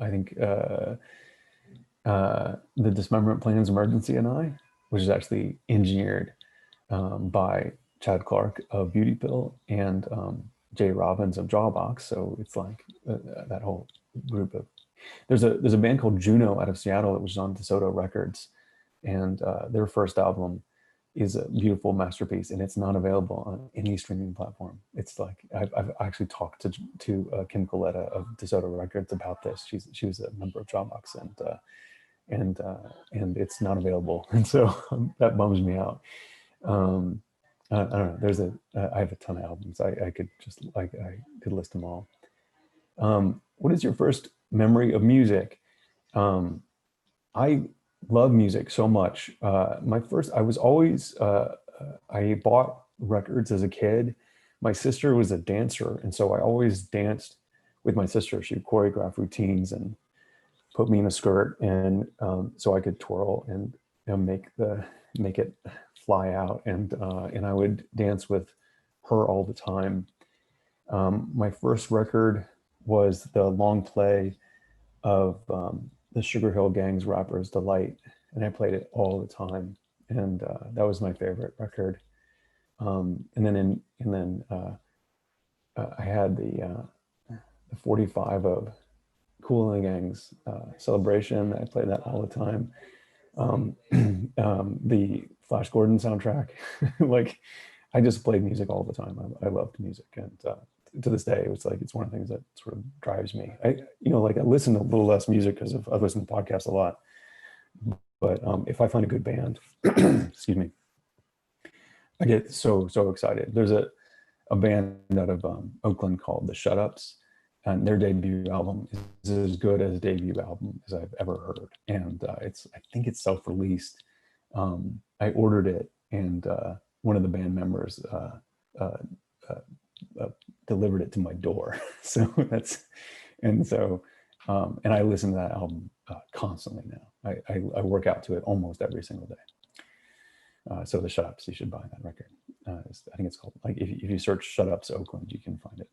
I think the Dismemberment Plans Emergency and I, which is actually engineered by Chad Clark of Beauty Pill and Jay Robbins of Jawbox. So it's like that whole group of. There's a band called Juno out of Seattle that was on DeSoto Records, and their first album is a beautiful masterpiece, and it's not available on any streaming platform. It's like I've actually talked to Kim Coletta of DeSoto Records about this. She was a member of Jawbox, and it's not available, and so that bums me out. I don't know. I have a ton of albums. I could just I could list them all. What is your first memory of music? I love music so much. I was always, I bought records as a kid. My sister was a dancer, and so I always danced with my sister. She would choreograph routines and put me in a skirt, and so I could twirl and make it fly out, and I would dance with her all the time. My first record was the long play of the Sugar Hill Gang's Rapper's Delight, and I played it all the time, and that was my favorite record. And then I had the 45 of Cool and the Gang's Celebration. I played that all the time. The Flash Gordon soundtrack, like I just played music all the time. I loved music, and to this day, it's one of the things that sort of drives me. Like I listen to a little less music because I listen to podcasts a lot. But if I find a good band, excuse me, I get so excited. There's a band out of Oakland called the Shut Ups, and their debut album is as good as a debut album as I've ever heard. And I think it's self-released. I ordered it, and one of the band members uh, delivered it to my door. So and I listen to that album constantly now. I work out to it almost every single day. So the Shut Ups, you should buy that record. I think it's called, like, if you search Shut Ups Oakland, you can find it.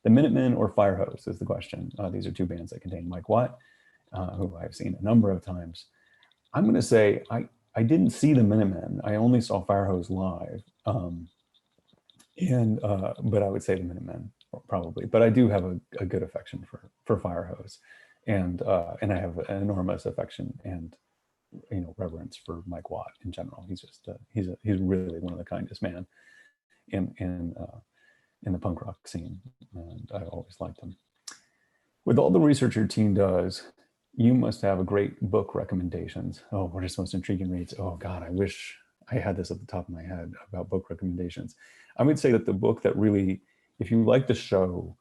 The Minutemen or Firehose is the question. These are two bands that contain Mike Watt, who I've seen a number of times. I'm going to say I didn't see the Minutemen. I only saw Firehose live. But I would say the Minutemen probably. But I do have a good affection for Firehose, and I have an enormous affection and reverence for Mike Watt in general. He's just he's really one of the kindest man in the punk rock scene, and I always liked him. With all the research your team does, you must have a great book recommendations. Oh, what are some most intriguing reads? Oh God, I wish I had this at the top of my head about book recommendations. I would say that the book that really, if you like the show,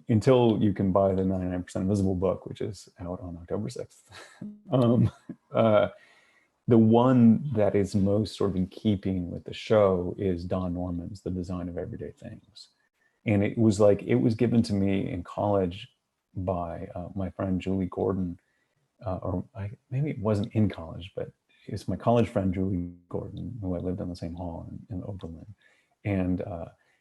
until you can buy the 99% Invisible book, which is out on October 6th, the one that is most sort of in keeping with the show is Don Norman's The Design of Everyday Things. And it was given to me in college by my friend Julie Gordon, maybe it wasn't in college, but it's my college friend Julie Gordon, who I lived in the same hall in Oberlin. And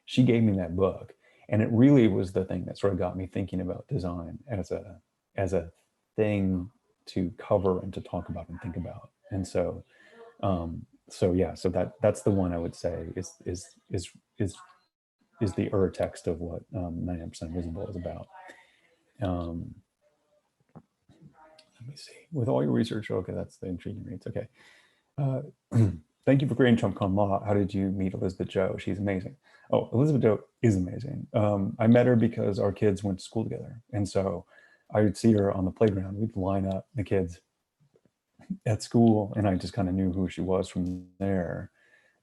she gave me that book. And it really was the thing that sort of got me thinking about design as a thing to cover and to talk about and think about. And so that's the one I would say is the text of what 99% Invisible is about. Let me see. With all your research, okay, that's the intriguing reads. Okay. Thank you for creating TrumpCon Law. How did you meet Elizabeth Joe? She's amazing. Oh, Elizabeth Joe is amazing. I met her because our kids went to school together. And so I would see her on the playground. We'd line up the kids at school, and I just kind of knew who she was from there.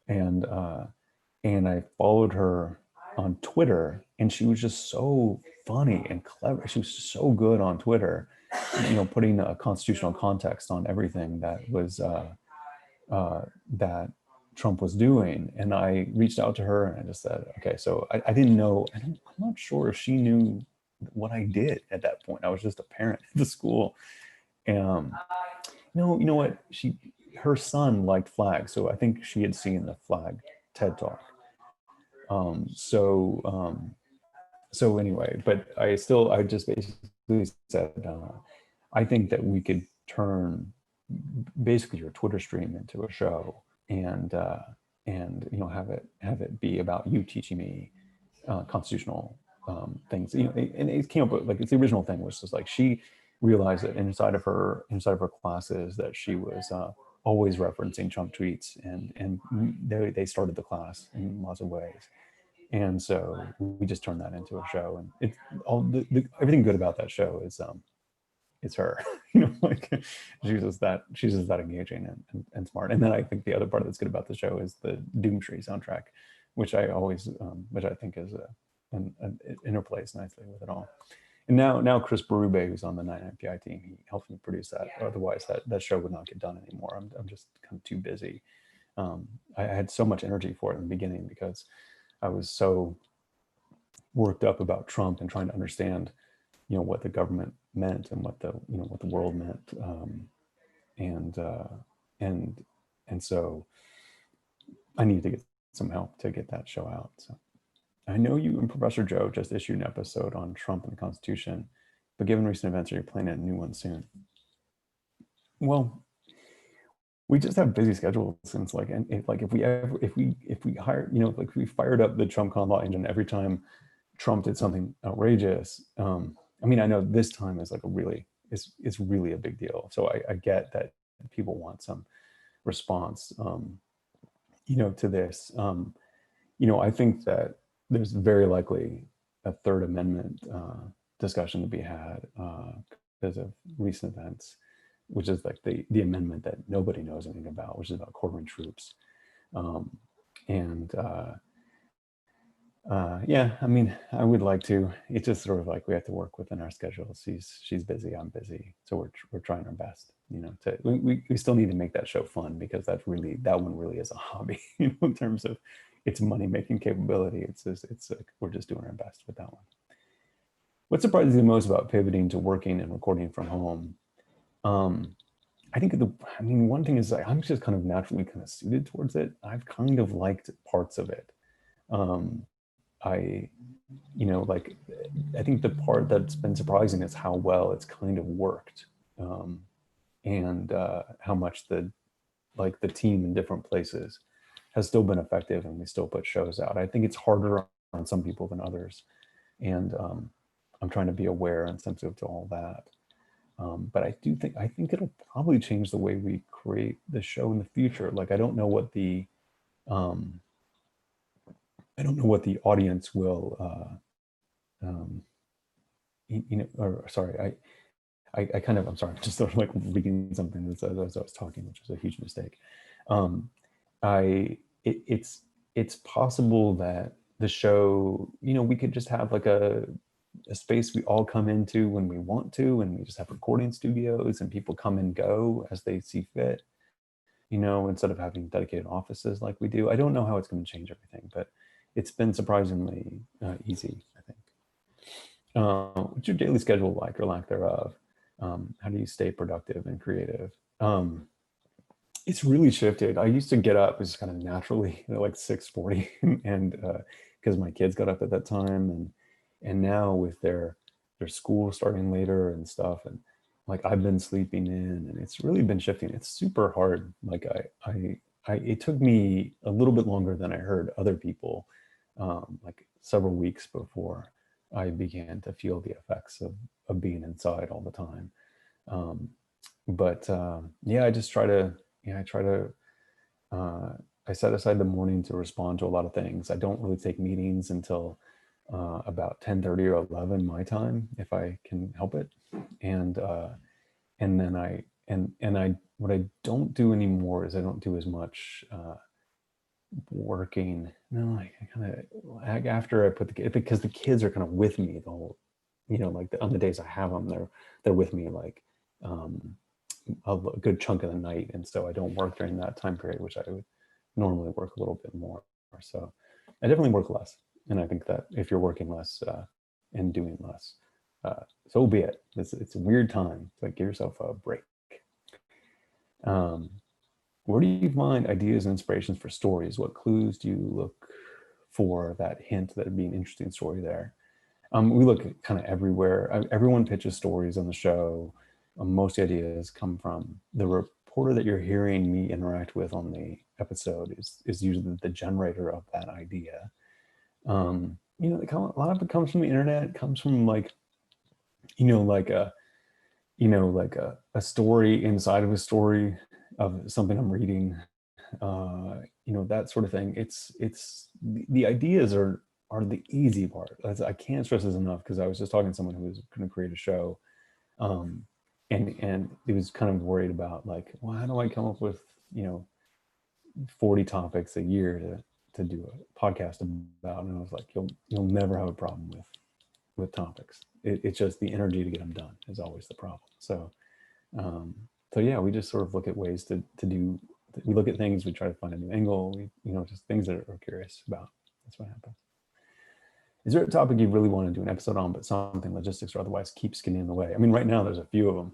And I followed her on Twitter, and she was just so funny and clever. She was so good on Twitter, putting a constitutional context on everything that was that Trump was doing. And I reached out to her and I just said, okay, so I didn't know, I'm not sure if she knew what I did at that point. I was just a parent at the school. No, you know what? Her son liked Flag, so I think she had seen the Flag TED Talk. So anyway, but I just basically said, I think that we could turn basically your Twitter stream into a show, and have it be about you teaching me constitutional things. And it came up with, like, it's the original thing was just like she realized that inside of her classes that she was always referencing Trump tweets, and they started the class in lots of ways. And so we just turned that into a show, and it's all everything good about that show is it's her. Like she's just that engaging and smart. And then I think the other part that's good about the show is the Doomtree soundtrack, which I think is it interplays nicely with it all. And now Chris Berube, who's on the 99PI team, he helped me produce that. Yeah. Otherwise, that show would not get done anymore. I'm just kind of too busy. I had so much energy for it in the beginning because I was so worked up about Trump and trying to understand, what the government meant and what the world meant, and so I needed to get some help to get that show out. So I know you and Professor Joe just issued an episode on Trump and the Constitution, but given recent events, are you planning a new one soon? Well, we just have busy schedules since if we hire, like if we fired up the Trump con law engine every time Trump did something outrageous. I mean, I know this time is it's really a big deal. So I get that people want some response, to this. I think that there's very likely a Third Amendment discussion to be had because of recent events, which is like the amendment that nobody knows anything about, which is about quartering troops. Yeah, I mean, I would like to. It's just sort of like we have to work within our schedules. She's busy, I'm busy, so we're trying our best. We still need to make that show fun because that one really is a hobby. In terms of its money making capability. It's like we're just doing our best with that one. What surprises you most about pivoting to working and recording from home? I think one thing is I'm just kind of naturally kind of suited towards it. I've kind of liked parts of it. I think the part that's been surprising is how well it's kind of worked, and how much the team in different places has still been effective, and we still put shows out. I think it's harder on some people than others, and I'm trying to be aware and sensitive to all that. But I think it'll probably change the way we create the show in the future. Like I don't know what the audience will, or sorry, I'm sorry, just sort of like reading something as I was talking, which was a huge mistake. It's possible that the show, we could just have like a space we all come into when we want to, and we just have recording studios and people come and go as they see fit, instead of having dedicated offices like we do. I don't know how it's going to change everything, but it's been surprisingly easy, I think. What's your daily schedule like, or lack thereof? How do you stay productive and creative? It's really shifted. I used to get up just kind of naturally at like 6:40, and because my kids got up at that time, and now with their school starting later and stuff, and like I've been sleeping in, and it's really been shifting. It's super hard. Like it took me a little bit longer than I heard other people, like several weeks before I began to feel the effects of being inside all the time. Yeah, I just try to, I set aside the morning to respond to a lot of things. I don't really take meetings until about 10:30 or 11 my time, if I can help it. And then what I don't do anymore is I don't do as much working. No, I kind of, after I put because the kids are kind of with me the whole, like on the days I have them, they're with me like a good chunk of the night, and so I don't work during that time period, which I would normally work a little bit more. So I definitely work less, and I think that if you're working less and doing less, so be it. It's a weird time, so give yourself a break. Where do you find ideas and inspirations for stories? What clues do you look for that hint that would be an interesting story there? We look kind of everywhere. Everyone pitches stories on the show. Most ideas come from the reporter that you're hearing me interact with on the episode is usually the generator of that idea. A lot of it comes from the internet. It comes from like a story inside of a story of something I'm reading, that sort of thing. It's the ideas are the easy part. I can't stress this enough, because I was just talking to someone who was going to create a show, and he was kind of worried about like, well, how do I come up with 40 topics a year to do a podcast about? And I was like, you'll never have a problem with topics. It's just the energy to get them done is always the problem. Um, so yeah, we just sort of look at ways to do. We look at things. We try to find a new angle. Just things that we're curious about. That's what happens. Is there a topic you really want to do an episode on, but something logistics or otherwise keeps getting in the way? I mean, right now there's a few of them.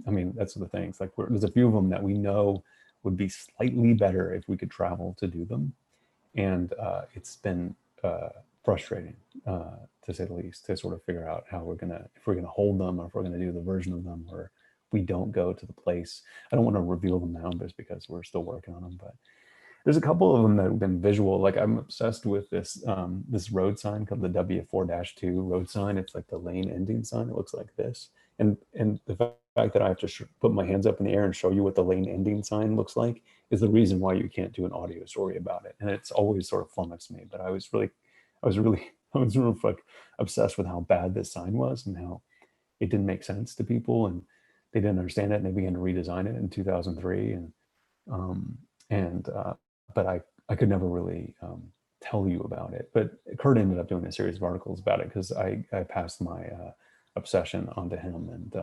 I mean, that's the things. Like there's a few of them that we know would be slightly better if we could travel to do them, and it's been frustrating, to say the least, to sort of figure out how if we're gonna hold them, or if we're gonna do the version of them where we don't go to the place. I don't want to reveal them now, just because we're still working on them, but there's a couple of them that have been visual. Like I'm obsessed with this this road sign called the W4-2 road sign. It's like the lane ending sign. It looks like this, and the fact that I have to put my hands up in the air and show you what the lane ending sign looks like is the reason why you can't do an audio story about it. And it's always sort of flummoxed me. But I was really sort of like obsessed with how bad this sign was and how it didn't make sense to people, and they didn't understand it, and they began to redesign it in 2003. But I could never really tell you about it. But Kurt ended up doing a series of articles about it because I passed my obsession onto him, and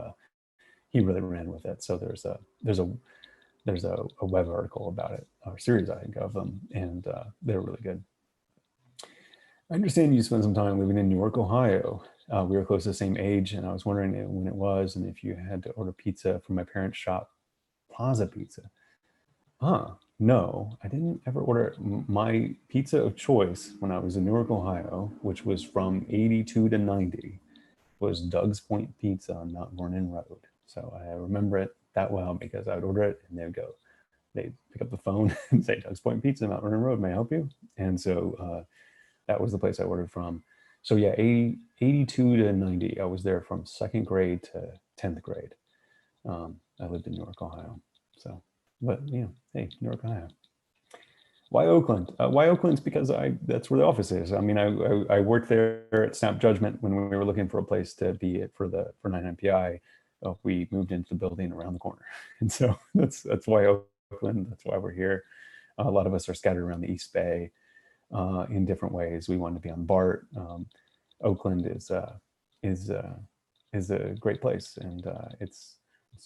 he really ran with it. So there's a web article about it, or series I think of them, and they're really good. I understand you spent some time living in Newark, Ohio. We were close to the same age, and I was wondering when it was, and if you had to order pizza from my parents' shop, Plaza Pizza. No, I didn't ever order. My pizza of choice when I was in Newark, Ohio, which was from 82 to 90, was Doug's Point Pizza on Mount Vernon Road. So I remember it that well because I would order it and they'd pick up the phone and say, Doug's Point Pizza, Mount Vernon Road, may I help you? And so that was the place I ordered from. So yeah, 82 to 90, I was there from second grade to 10th grade. I lived in Newark, Ohio. So, but hey, Newark, Ohio. Why Oakland? Why Oakland's because that's where the office is. I mean, I worked there at Snap Judgment when we were looking for a place to be it for 99PI. We moved into the building around the corner, and so that's why Oakland. That's why we're here. A lot of us are scattered around the East Bay in different ways. We wanted to be on BART. Oakland is a great place, and it's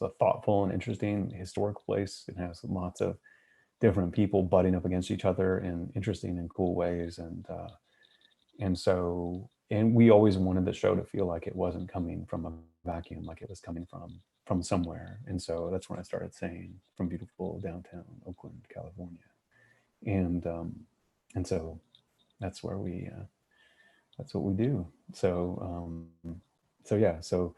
a thoughtful and interesting historic place. It has lots of different people butting up against each other in interesting and cool ways, and we always wanted the show to feel like it wasn't coming from a vacuum, like it was coming from somewhere. And so that's when I started saying from beautiful downtown Oakland, California, and so that's where that's what we do. So so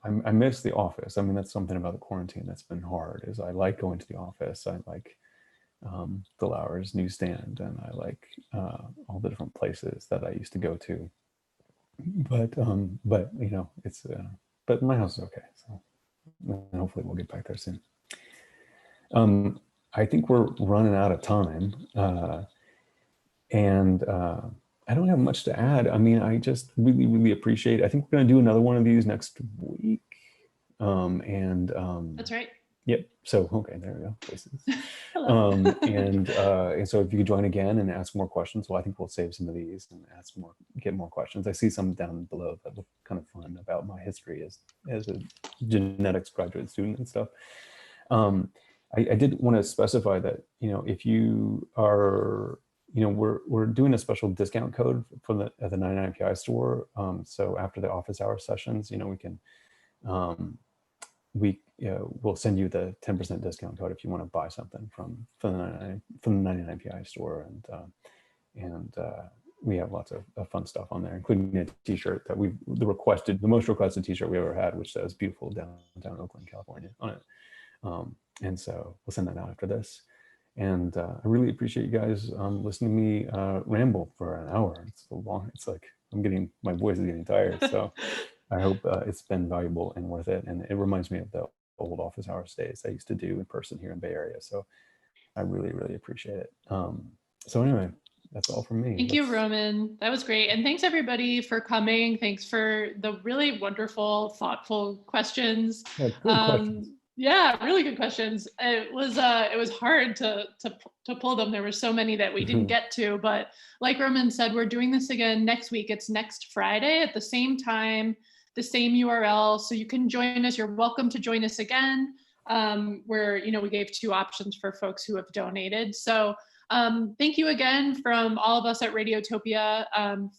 I miss the office. I mean, that's something about the quarantine that's been hard. Is I like going to the office. I like the Lowers newsstand, and I like all the different places that I used to go to. But it's but my house is okay. So hopefully we'll get back there soon. I think we're running out of time, and I don't have much to add. I mean, I just really appreciate. I think we're going to do another one of these next week. That's right. Yep. So, okay, there we go. Places. Hello. And so if you could join again and ask more questions, well, I think we'll save some of these and get more questions. I see some down below that look kind of fun about my history as a genetics graduate student and stuff. I did want to specify that, if you are, we're doing a special discount code for at the 99PI store. So after the office hour sessions, we can, we'll send you the 10% discount code if you want to buy something from the 99PI store, and we have lots of fun stuff on there, including a T-shirt that the most requested T-shirt we ever had, which says "Beautiful Downtown Oakland, California" on it. And so we'll send that out after this. And I really appreciate you guys listening to me ramble for an hour. It's so long. It's like my voice is getting tired. So. I hope it's been valuable and worth it. And it reminds me of the old office hours days I used to do in person here in Bay Area. So I really appreciate it. So anyway, that's all from me. Thank you, Roman. That was great. And thanks everybody for coming. Thanks for the really wonderful, thoughtful questions. Yeah, good questions. Yeah, really good questions. It was hard to pull them. There were so many that we didn't get to, but like Roman said, we're doing this again next week. It's next Friday at the same time, the same URL. So you can join us. You're welcome to join us again. Where we gave two options for folks who have donated. So thank you again from all of us at Radiotopia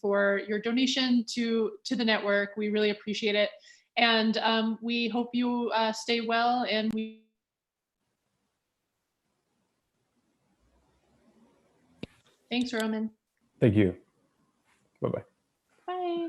for your donation to the network. We really appreciate it. And we hope you stay well, and thanks, Roman. Thank you. Bye-bye. Bye.